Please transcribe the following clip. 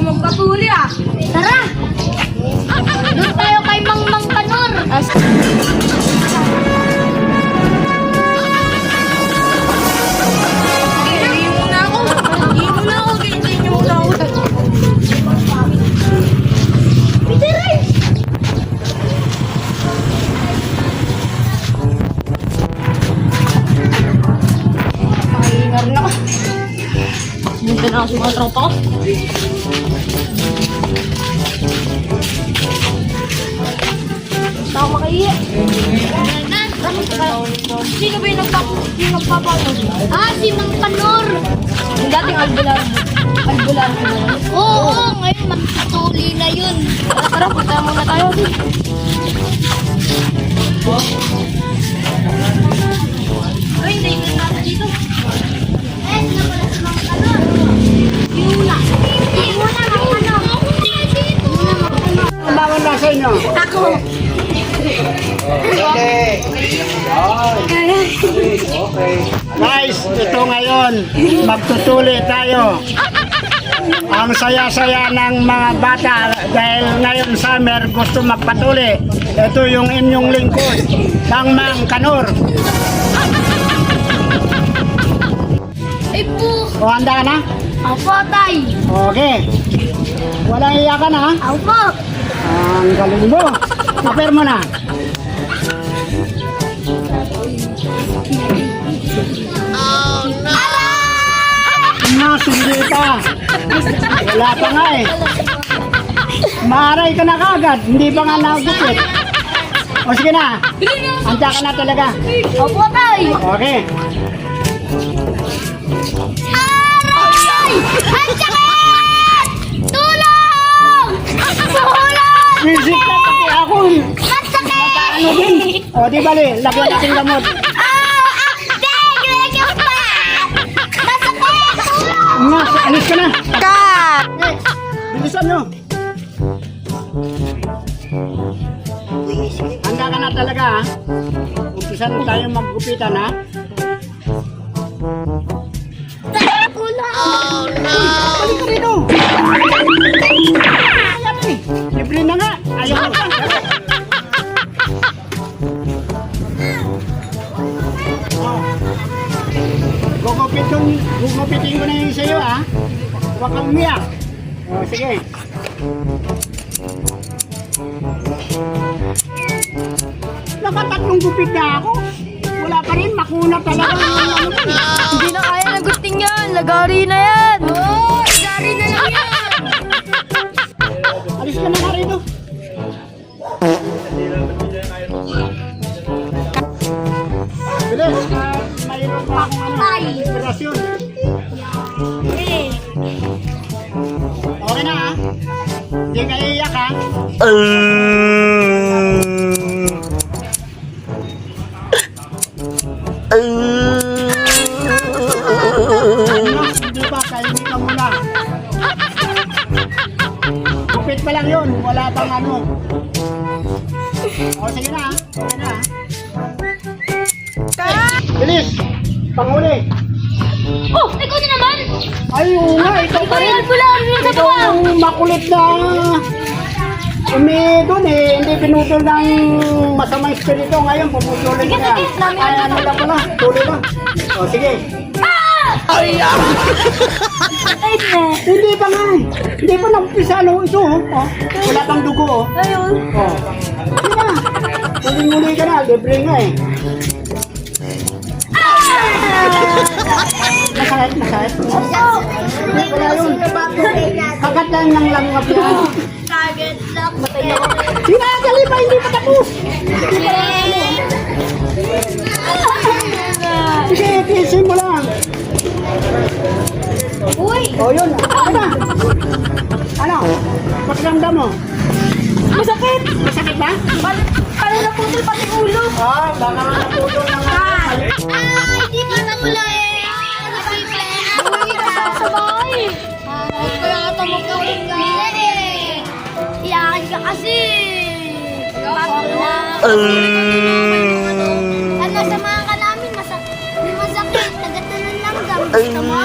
magpatuli ah. Tara! Doon tayo kay Mang Kanor. Hindi muna ako. Hindi niyo muna ako. Pitiray! Pahingar na ako. Bunta na ako sa mga tropa ko. Basta ako makaiya. Sino ba yung nagpapalo? Si Mang Kanor. Yung dating albular. Albular ko na. Oo, ngayon magpatuli na yun. Tara, punta muna tayo. Ay, hindi yung nasa dito. Na pala si Mang Kanor. Yuna. Yuna, Mang Kanor. Yuna, Mang Kanor. Ang bawal na sa inyo. Ako. Okay. Guys, ito ngayon, magtutuli tayo. Ang saya-saya ng mga bata dahil ngayon summer gusto magpatuli. Ito yung inyong lingkod, ng Mang Kanor. Ay po. O, handa ka na? Opo, tay. Okay. Walang iyakan ha? Opo. Ang galing mo. Paper mo na. Hindi pa. Wala pa nga eh. Maaray ka na kagad. Hindi pa nga nagupit. O sige na. Handa ka na talaga. Opo, tay. Okay. Aray! Ang sakit! Tulong! Tulong! Visit na pati ako. Ang sakit! Ano din? O di bali. Lagyan natin gamot. Nga, alis ka na. Bilisan nyo. Handa ka na talaga ha. Umpisan tayo maggupitan ha. Oh no! Balik ka rito. Ayan eh. Libre na nga. Ayaw mo pa. Oh. Gugupitin ko na yung sa'yo ha. Huwag kang umiyak. O sige. Nakatatlong gupit na ako. Wala pa rin. Makuna talaga. Hindi na kaya ng gusting yan. Lagari na yan. Oh, gari na lang yan! Alis ka na nga rito. Bilis. Mayroon pa akong inspirasyon. Okay na ha. Hindi ka iiyak ha. Hindi ba? Kainin ka muna. Gupit pa lang yun. Wala pang ano. O sige na ha. Okay na ha. Bilis! Panghuli! Oh, ikaw na naman! Ay, oo nga. Ikaw pa rin. Albular yun sa Ikaw baba! ang makulit na doon eh. Hindi pinutol ng masamang espiritu. Ngayon, puputulin Sige, niya. sige. Namin Ay, ano lang pala. Tuloy lang. O, sige. Ay, Hindi pa nga eh. Hindi pa nampisa no ito oh. Oh. Wala pang dugo oh. ayun. Oh. Sige na. Muli ka na. Libre nga eh. Masakit, masakit. Wala yun. Kagat lang ng langwap yan. Target lang. Sinagali pa, hindi pa tapos. Sige, tiisin mo lang. Uy! O yun, ano na? Ano? Pakiramdam mo? Masakit! Masakit ba? Paano naputol pati ulo? Ah, baka naputol na nga. Ay, di pa namula eh! Uy, nasasabay! Ay, kaya ito magkawin ka! Iyakan ka kasi! Ano, samahan ka namin, masakit, nagat na ng langgam. Gusto mo?